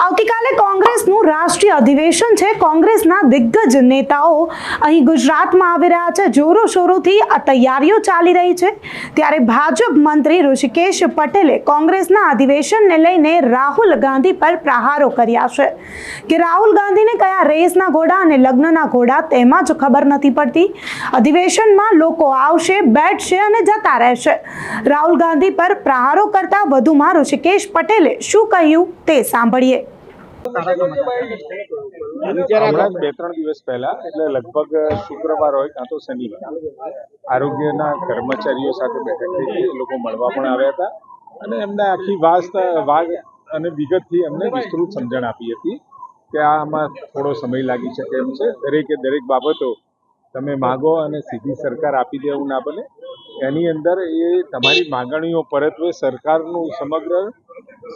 આવતીકાલે કોંગ્રેસનું રાષ્ટ્રીય અધિવેશન છે। કોંગ્રેસના દિગ્ગજ નેતાઓ અહીં ગુજરાતમાં આવી રહ્યા છે। જોરો શોરોથી આ તૈયારીઓ ચાલી રહી છે। ત્યારે ભાજપ મંત્રી ઋષિકેશ પટેલે કોંગ્રેસના અધિવેશનને લઈને રાહુલ ગાંધી પર પ્રહારો કર્યા છે કે રાહુલ ગાંધીને કયા રેસના ઘોડા અને લગ્નના ઘોડા તેમાં જ ખબર નથી પડતી। અધિવેશનમાં લોકો આવશે, બેઠશે અને જતા રહેશે। રાહુલ ગાંધી પર પ્રહારો કરતા વધુમાં ઋષિકેશ પટેલે શું કહ્યું તે સાંભળીએ। હમણાં જ 2-3 દિવસ પહેલા એટલે લગભગ શુક્રવાર હોય કાં તો શનિવાર આરોગ્યના કર્મચારીઓ સાથે બેઠક થઈ હતી। એ લોકો મળવા પણ આવ્યા હતા અને એમને આખી વાગ અને વિગતથી એમને વિસ્તૃત સમજણ આપી હતી કે આમાં થોડો સમય લાગી શકે એમ છે। દરેક બાબતો તમે માગો અને સીધી સરકાર આપી દે એવું ના બને। એની અંદર એ તમારી માંગણીઓ પરત્વે સરકારનું સમગ્ર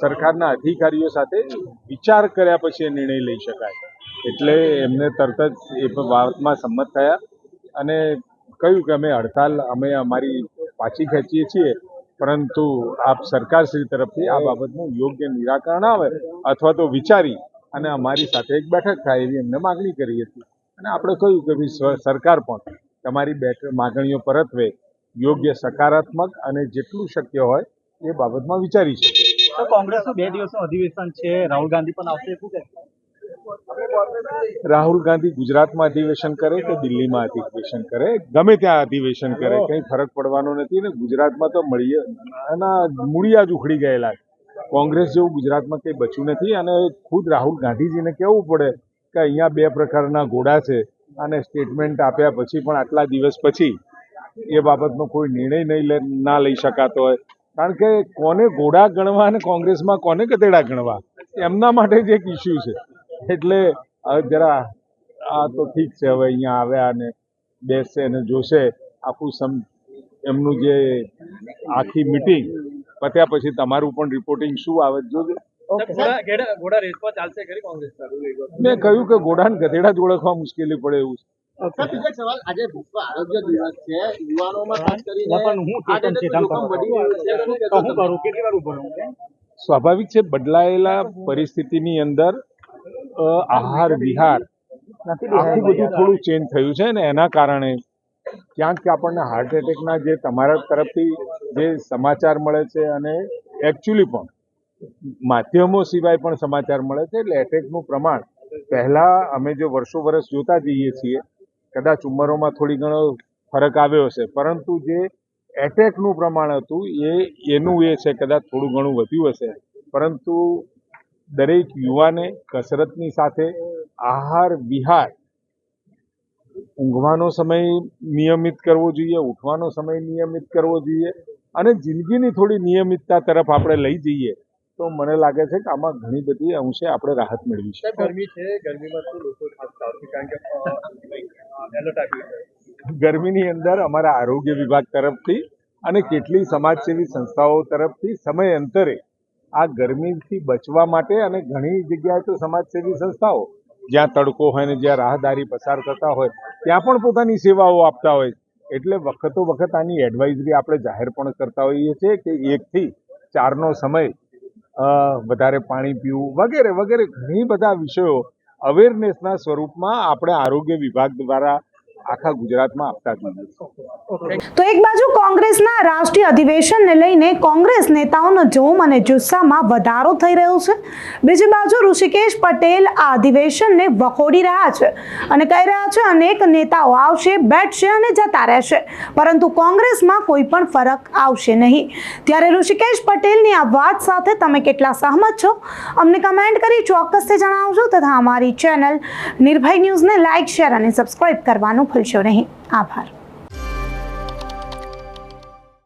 સરકારના અધિકારીઓ સાથે વિચાર કર્યા પછી એ નિર્ણય લઈ શકાય। એટલે એમને તરત જ એ વાતમાં સંમત થયા અને કહ્યું કે અમે અમારી પાછી ખેંચીએ છીએ, પરંતુ આપ સરકારશ્રી તરફથી આ બાબતનું યોગ્ય નિરાકરણ આવે અથવા તો વિચારી અને અમારી સાથે એક બેઠક થાય એવી એમને માગણી કરી હતી। અને આપણે કહ્યું કે સરકાર પણ તમારી માગણીઓ પરત્વે યોગ્ય સકારાત્મક અને જેટલું શક્ય હોય એ બાબતમાં વિચારી શકે। તો કોંગ્રેસનું 2 દિવસનું અધિવેશન છે, રાહુલ ગાંધી પણ આવશે, શું કહેશો? રાહુલ ગાંધી ગુજરાતમાં અધિવેશન કરે કે દિલ્હીમાં અધિવેશન કરે, ગમે ત્યાં અધિવેશન કરે, કંઈ ફરક પડવાનો નથી ને। ગુજરાતમાં તો એના મૂળિયા જ ઉખડી ગયેલા છે। કોંગ્રેસ જેવું ગુજરાતમાં કંઈ બચ્યું નથી અને ખુદ રાહુલ ગાંધીજીને કહેવું પડે કે અહીંયા 2 પ્રકારના ઘોડા છે અને સ્ટેટમેન્ટ આપ્યા પછી પણ આટલા દિવસ પછી એ બાબતનો કોઈ નિર્ણય ના લઈ શકાતો હોય। કારણ કે કોને ઘોડા ગણવા અને કોંગ્રેસમાં કોને ગધેડા ગણવા એમના માટે જ એક ઇસ્યુ છે। એટલે જરા આ તો ઠીક છે, હવે અહીંયા આવ્યા અને બેસશે અને જોશે આખું એમનું જે આખી મિટિંગ પત્યા પછી તમારું પણ રિપોર્ટિંગ શું આવે જોજો। મેં કહ્યું કે ઘોડા ને ગધેડા જ ઓળખવા મુશ્કેલી પડે એવું છે। સવાલ આજે વિશ્વ આરોગ્ય દિવસ છે, યુવાનોમાં ખાસ કરીને સ્વાભાવિક છે, બદલાયેલા પરિસ્થિતિની અંદર આહાર વિહાર આખું બધું થોડું ચેન્જ થયું છે ને એના કારણે ક્યાંક આપણને હાર્ટ એટેકના જે તમારા તરફથી જે સમાચાર મળે છે અને એકચ્યુઅલી પણ માધ્યમો સિવાય પણ સમાચાર મળે છે, એટલે એટેકનું પ્રમાણ પહેલાં અમે જો વર્ષો જોતા જઈએ છીએ કદાચ ઉંમરોમાં થોડી ઘણો ફરક આવ્યો હશે, પરંતુ જે એટેકનું પ્રમાણ હતું એનું એ છે કદાચ થોડું ઘણું વધ્યું હશે। પરંતુ દરેક યુવાને કસરતની સાથે આહાર વિહાર, ઊંઘવાનો સમય નિયમિત કરવો જોઈએ, ઉઠવાનો સમય નિયમિત કરવો જોઈએ અને જિંદગીની થોડી નિયમિતતા તરફ આપણે લઈ જઈએ તો મને લાગે છે કે આમાં ઘણી બધી અંશે આપણે રાહત મેળવી શકીએ। ગરમી છે, ગરમીમાં શું લોકો ખાસ આવશે? કારણ કે ગરમીની અંદર અમારા આરોગ્ય વિભાગ તરફથી અને કેટલી સમાજસેવી સંસ્થાઓ તરફથી સમય અંતરે આ ગરમીથી બચવા માટે અને ઘણી જગ્યાએ તો સમાજસેવી સંસ્થાઓ જ્યાં તડકો હોય ને જ્યાં રાહદારી પસાર થતા હોય ત્યાં પણ પોતાની સેવાઓ આપતા હોય, એટલે વખતો વખત આની એડવાઇઝરી આપણે જાહેર પણ કરતા હોઈએ છીએ કે 1 થી 4નો સમય વધારે પાણી પીવું વગેરે ઘણી બધા વિષયો અવેરનેસના સ્વરૂપમાં આપણે આરોગ્ય વિભાગ દ્વારા આખા ગુજરાતમાં આપતા જોઈએ। તો એક બાજુ કોંગ્રેસના રાષ્ટ્રીય અધિવેશનને લઈને કોંગ્રેસ નેતાઓનો જોમ અને જુસ્સામાં વધારો થઈ રહ્યો છે, બીજી બાજુ ઋષિકેશ પટેલ આ અધિવેશનને વખોડી રહ્યા છે અને કહી રહ્યા છે અનેક નેતાઓ આવશે, બેઠશે અને જતા રહેશે, પરંતુ કોંગ્રેસમાં કોઈ પણ ફરક આવશે નહીં। ત્યારે ઋષિકેશ પટેલની આ વાત સાથે તમે કેટલા સહમત છો અમને કમેન્ટ કરી ચોક્કસથી જણાવજો તથા અમારી ચેનલ નિર્ભય ન્યૂઝને લાઇક, શેર અને સબસ્ક્રાઇબ કરવાનું ભૂલશો નહીં। આભાર।